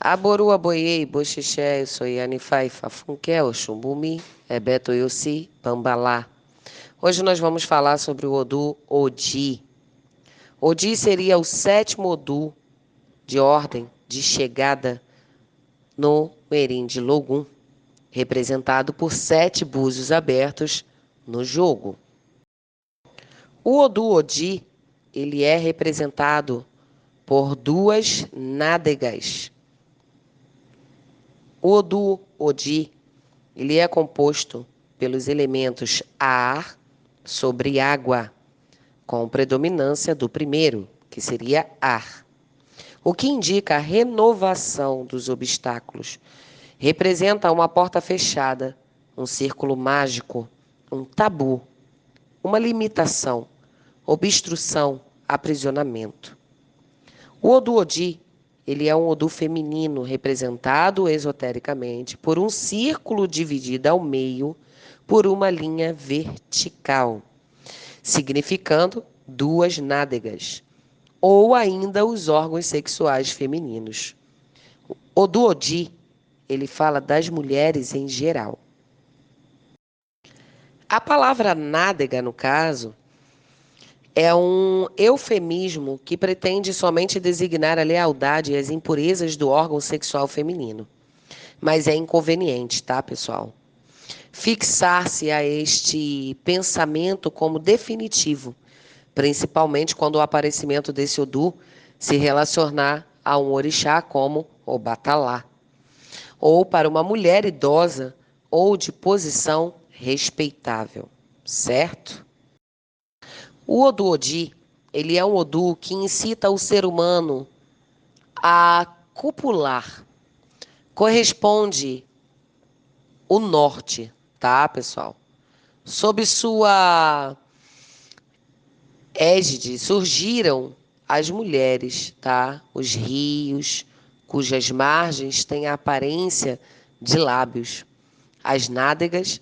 Aboru, aboiei, boxixé, soianifai, fafunké, oxumbumi, ebeto, yossi, bambalá. Hoje nós vamos falar sobre o Odu Odi. Odi seria o sétimo Odu de ordem de chegada no Merim de Logum, representado por 7 búzios abertos no jogo. O Odu Odi, ele é representado por 2 nádegas. O Odu Odi, ele é composto pelos elementos ar sobre água, com predominância do primeiro, que seria ar. O que indica a renovação dos obstáculos. Representa uma porta fechada, um círculo mágico, um tabu, uma limitação, obstrução, aprisionamento. O Odu Odi, ele é um Odu feminino representado esotericamente por um círculo dividido ao meio por uma linha vertical, significando 2 nádegas, ou ainda os órgãos sexuais femininos. O Odu Odi, ele fala das mulheres em geral. A palavra nádega, no caso, é um eufemismo que pretende somente designar a lealdade e as impurezas do órgão sexual feminino. Mas é inconveniente, tá, pessoal? Fixar-se a este pensamento como definitivo, principalmente quando o aparecimento desse Odu se relacionar a um orixá como o Batalá, ou para uma mulher idosa ou de posição respeitável, certo? O Odu Odi, ele é um Odu que incita o ser humano a copular. Corresponde o norte, tá, pessoal? Sob sua égide surgiram as mulheres, tá? Os rios, cujas margens têm a aparência de lábios, as nádegas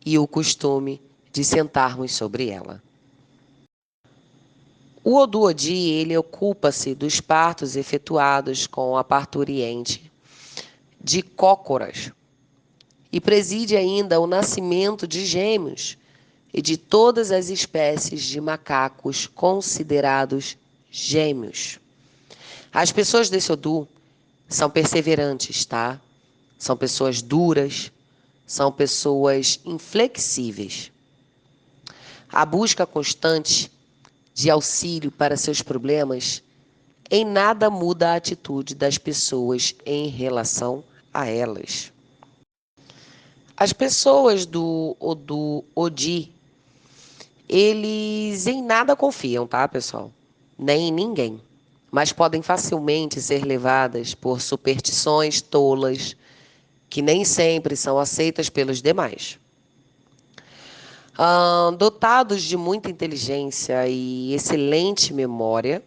e o costume de sentarmos sobre ela. O Odu Odi, ele ocupa-se dos partos efetuados com a parturiente de cócoras e preside ainda o nascimento de gêmeos e de todas as espécies de macacos considerados gêmeos. As pessoas desse Odu são perseverantes, tá? São pessoas duras, são pessoas inflexíveis. A busca constante de auxílio para seus problemas em nada muda a atitude das pessoas em relação a elas. As pessoas do Odu Odi, eles em nada confiam, tá, pessoal? Nem em ninguém. Mas podem facilmente ser levadas por superstições tolas que nem sempre são aceitas pelos demais. Dotados de muita inteligência e excelente memória,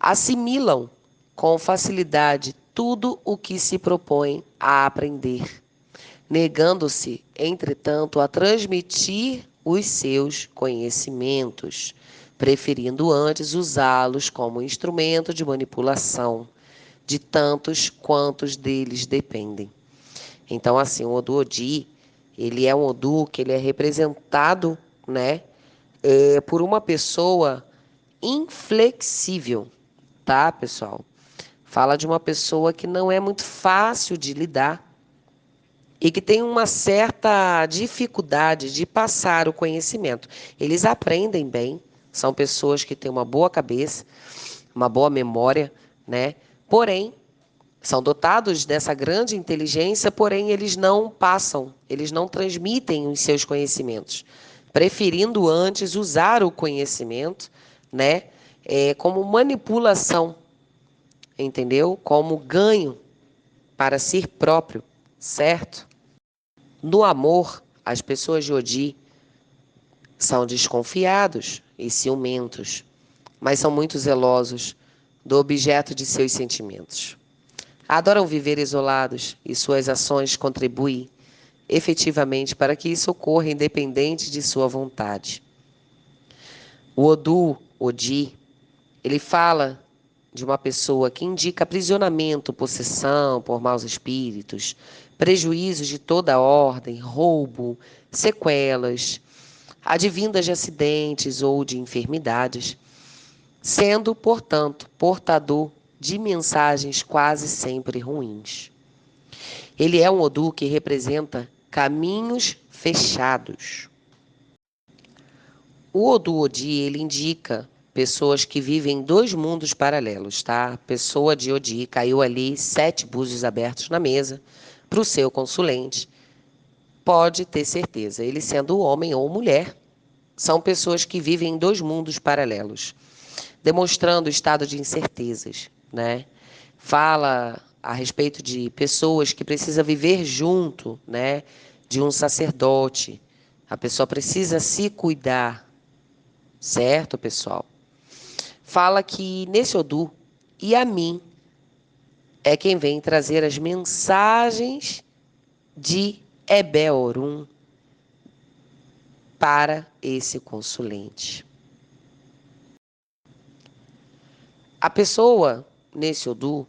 assimilam com facilidade tudo o que se propõe a aprender, negando-se, entretanto, a transmitir os seus conhecimentos, preferindo antes usá-los como instrumento de manipulação de tantos quantos deles dependem. Então, assim, o Odu Odi, ele é um Odu que ele é representado, né, por uma pessoa inflexível, tá, pessoal? Fala de uma pessoa que não é muito fácil de lidar e que tem uma certa dificuldade de passar o conhecimento. Eles aprendem bem, são pessoas que têm uma boa cabeça, uma boa memória, né? Porém, são dotados dessa grande inteligência, porém eles não passam, eles não transmitem os seus conhecimentos, preferindo antes usar o conhecimento, né, como manipulação, entendeu? Como ganho para si próprio, certo? No amor, as pessoas de Odi são desconfiados e ciumentos, mas são muito zelosos do objeto de seus sentimentos. Adoram viver isolados e suas ações contribuem efetivamente para que isso ocorra independente de sua vontade. O Odu Odi, ele fala de uma pessoa que indica aprisionamento, possessão por maus espíritos, prejuízos de toda ordem, roubo, sequelas, advindas de acidentes ou de enfermidades, sendo, portanto, portador de mensagens quase sempre ruins. Ele é um Odu que representa caminhos fechados. O Odu Odi, ele indica pessoas que vivem em 2 mundos paralelos, tá? A pessoa de Odi caiu ali 7 búzios abertos na mesa para o seu consulente. Pode ter certeza, ele sendo homem ou mulher, são pessoas que vivem em 2 mundos paralelos, demonstrando o estado de incertezas, né? Fala a respeito de pessoas que precisam viver junto, né? De um sacerdote. A pessoa precisa se cuidar, certo, pessoal? Fala que nesse Odu, Yamin é quem vem trazer as mensagens de Ebe-Orum para esse consulente. A pessoa, nesse Odu,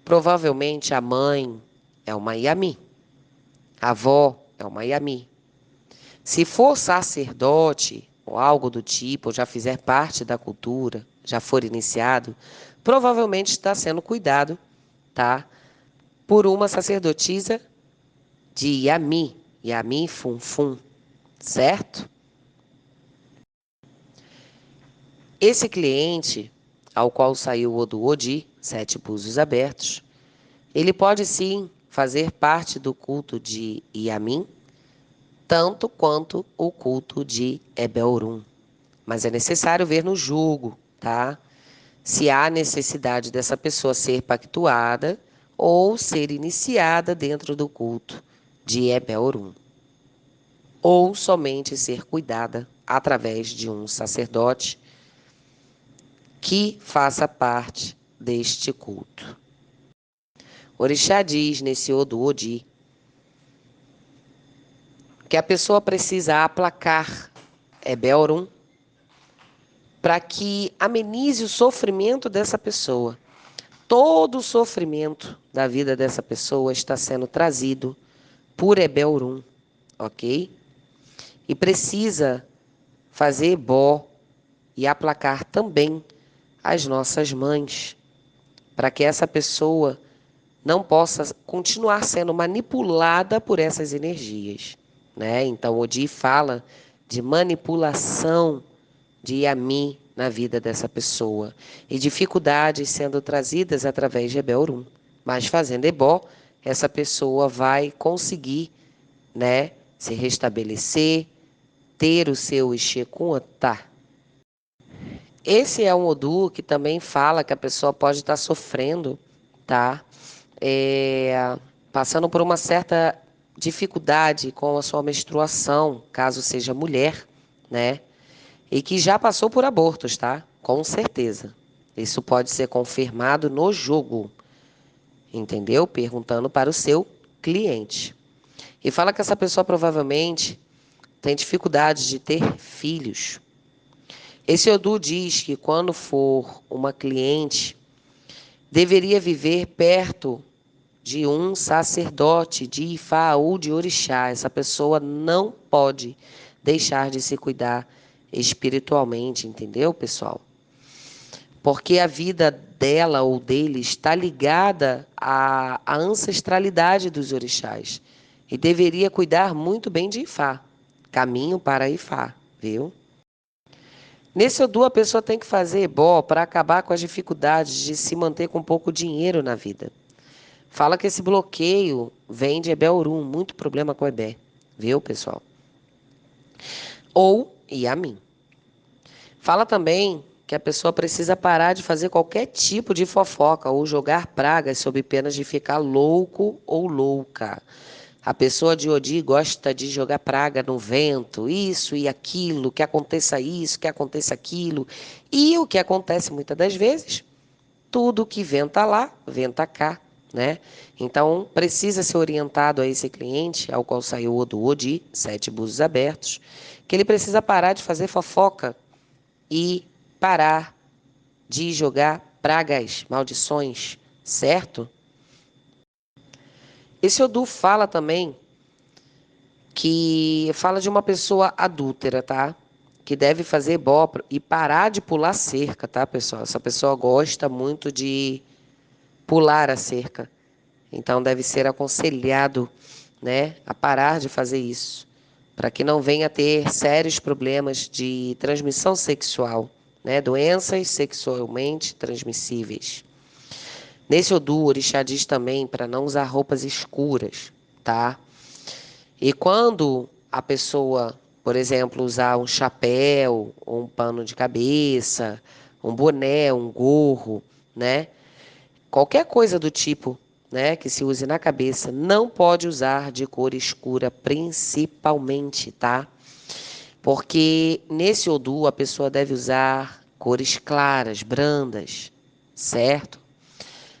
provavelmente a mãe é uma Yamin, a avó é uma Yamin. Se for sacerdote ou algo do tipo, ou já fizer parte da cultura, já for iniciado, provavelmente está sendo cuidado, tá? Por uma sacerdotisa de Yami, Yami Fum Fum, certo? Esse cliente, ao qual saiu o Odu Odi, 7 búzios abertos, ele pode sim fazer parte do culto de Yamin, tanto quanto o culto de Ebe-Orum. Mas é necessário ver no julgo, tá? Se há necessidade dessa pessoa ser pactuada ou ser iniciada dentro do culto de Ebe-Orum, ou somente ser cuidada através de um sacerdote que faça parte deste culto. Orixá diz nesse Odu Odi que a pessoa precisa aplacar Ebe-Orum para que amenize o sofrimento dessa pessoa. Todo o sofrimento da vida dessa pessoa está sendo trazido por Ebe-Orum, ok? E precisa fazer ebó e aplacar também as nossas mães, para que essa pessoa não possa continuar sendo manipulada por essas energias, né? Então, Odi fala de manipulação de Yami na vida dessa pessoa e dificuldades sendo trazidas através de Ebe-Orum. Mas fazendo ebó, essa pessoa vai conseguir, né, se restabelecer, ter o seu Ixekunatá. Esse é um Odu que também fala que a pessoa pode estar sofrendo, tá? Passando por uma certa dificuldade com a sua menstruação, caso seja mulher, né? E que já passou por abortos, tá? Com certeza. Isso pode ser confirmado no jogo, entendeu? Perguntando para o seu cliente. E fala que essa pessoa provavelmente tem dificuldade de ter filhos. Esse Odu diz que quando for uma cliente, deveria viver perto de um sacerdote de Ifá ou de Orixá. Essa pessoa não pode deixar de se cuidar espiritualmente, entendeu, pessoal? Porque a vida dela ou dele está ligada à ancestralidade dos orixás. E deveria cuidar muito bem de Ifá. Caminho para Ifá, viu? Nesse Odu, a pessoa tem que fazer ebó para acabar com as dificuldades de se manter com pouco dinheiro na vida. Fala que esse bloqueio vem de Ebe-Orum, muito problema com Ebé, viu, pessoal? Ou Yamin. Fala também que a pessoa precisa parar de fazer qualquer tipo de fofoca ou jogar pragas sob penas de ficar louco ou louca. A pessoa de Odi gosta de jogar praga no vento, isso e aquilo, que aconteça isso, que aconteça aquilo. E o que acontece muitas das vezes? Tudo que venta lá, venta cá, né? Então, precisa ser orientado a esse cliente, ao qual saiu o do Odi, 7 búzios abertos, que ele precisa parar de fazer fofoca e parar de jogar pragas, maldições, certo? Esse Odu fala também que fala de uma pessoa adúltera, tá? Que deve fazer ebó e parar de pular cerca, tá, pessoal? Essa pessoa gosta muito de pular a cerca. Então deve ser aconselhado, né, a parar de fazer isso, para que não venha a ter sérios problemas de transmissão sexual, né, doenças sexualmente transmissíveis. Nesse Odu, o orixá diz também para não usar roupas escuras, tá? E quando a pessoa, por exemplo, usar um chapéu, ou um pano de cabeça, um boné, um gorro, né? Qualquer coisa do tipo, né, que se use na cabeça, não pode usar de cor escura, principalmente, tá? Porque nesse Odu a pessoa deve usar cores claras, brandas, certo?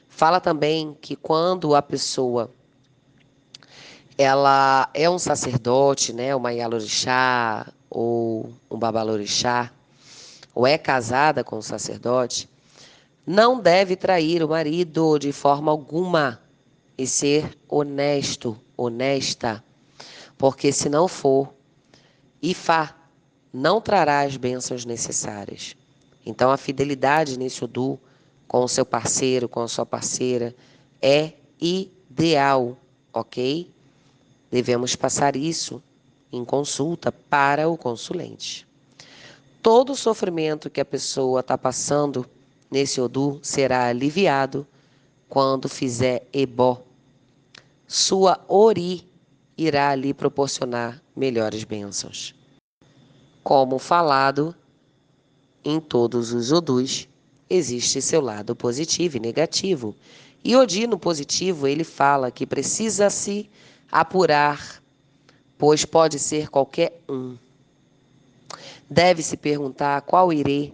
Fala também que quando a pessoa ela é um sacerdote, né, uma Yalorixá ou um Babalorixá, ou é casada com um sacerdote, não deve trair o marido de forma alguma e ser honesto, honesta, porque se não for, Ifá não trará as bênçãos necessárias. Então a fidelidade nesse Odu com o seu parceiro, com a sua parceira, é ideal, ok? Devemos passar isso em consulta para o consulente. Todo o sofrimento que a pessoa está passando nesse Odu será aliviado quando fizer ebó. Sua ori irá lhe proporcionar melhores bênçãos. Como falado, em todos os Odus existe seu lado positivo e negativo. E Odi no positivo, ele fala que precisa se apurar, pois pode ser qualquer um. Deve-se perguntar qual irê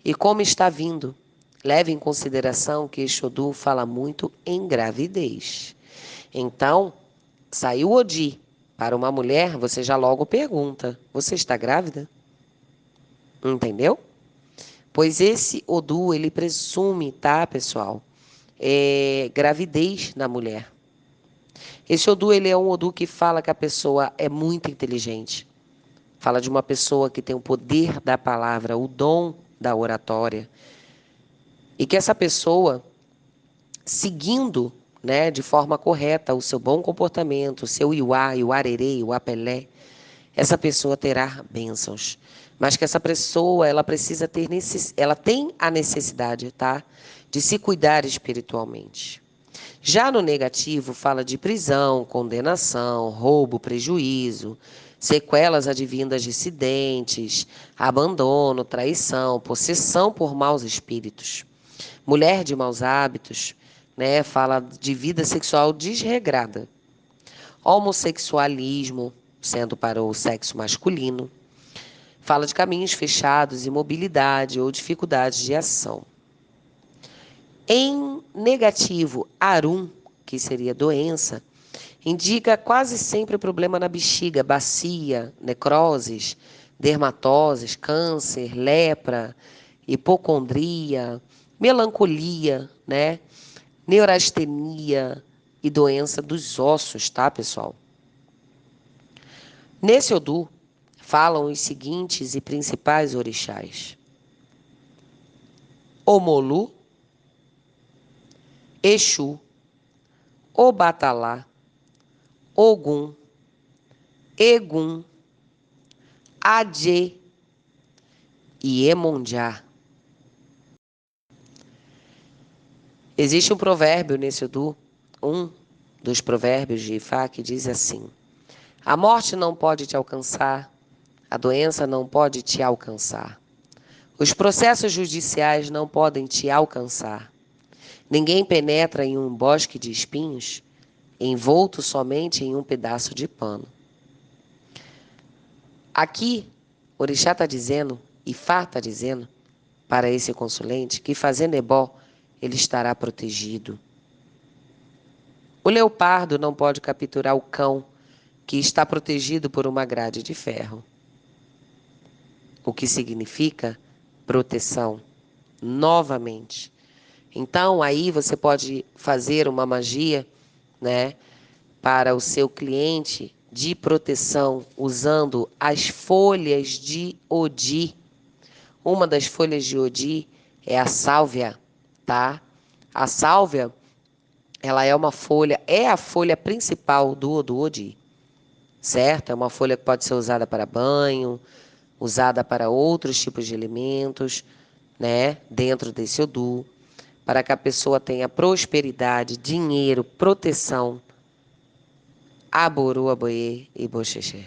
e como está vindo. Leve em consideração que Exodu fala muito em gravidez. Então, saiu Odi para uma mulher, você já logo pergunta: você está grávida? Entendeu? Pois esse Odu, ele presume, tá, pessoal? Gravidez na mulher. Esse Odu, ele é um Odu que fala que a pessoa é muito inteligente. Fala de uma pessoa que tem o poder da palavra, o dom da oratória. E que essa pessoa, seguindo, né, de forma correta o seu bom comportamento, o seu iuá, iuarerê, iuapelé, essa pessoa terá bênçãos. Mas que essa pessoa, ela precisa ter, ela tem a necessidade, tá, de se cuidar espiritualmente. Já no negativo, fala de prisão, condenação, roubo, prejuízo, sequelas advindas de acidentes, abandono, traição, possessão por maus espíritos. Mulher de maus hábitos, né, fala de vida sexual desregrada. Homossexualismo, sendo para o sexo masculino. Fala de caminhos fechados, imobilidade ou dificuldades de ação. Em negativo, Arum, que seria doença, indica quase sempre problema na bexiga, bacia, necroses, dermatoses, câncer, lepra, hipocondria, melancolia, né? Neurastenia e doença dos ossos, tá, pessoal? Nesse Odu, falam os seguintes e principais orixás: Omolu, Exu, Obatalá, Ogum, Egum, Adjê e Emonjá. Existe um provérbio nesse Odu, um dos provérbios de Ifá, que diz assim: a morte não pode te alcançar, a doença não pode te alcançar. Os processos judiciais não podem te alcançar. Ninguém penetra em um bosque de espinhos, envolto somente em um pedaço de pano. Aqui, Orixá está dizendo, Ifá está dizendo, para esse consulente, que fazendo ebó, ele estará protegido. O leopardo não pode capturar o cão, que está protegido por uma grade de ferro. O que significa proteção. Novamente, Então, aí você pode fazer uma magia, né, para o seu cliente de proteção usando as folhas de Odi. Uma das folhas de Odi é a sálvia, tá? A sálvia, ela é a folha principal do Odi, certo? É uma folha que pode ser usada para banho, usada para outros tipos de alimentos, né, dentro desse Odu, para que a pessoa tenha prosperidade, dinheiro, proteção, aboru, aboê e boxexé.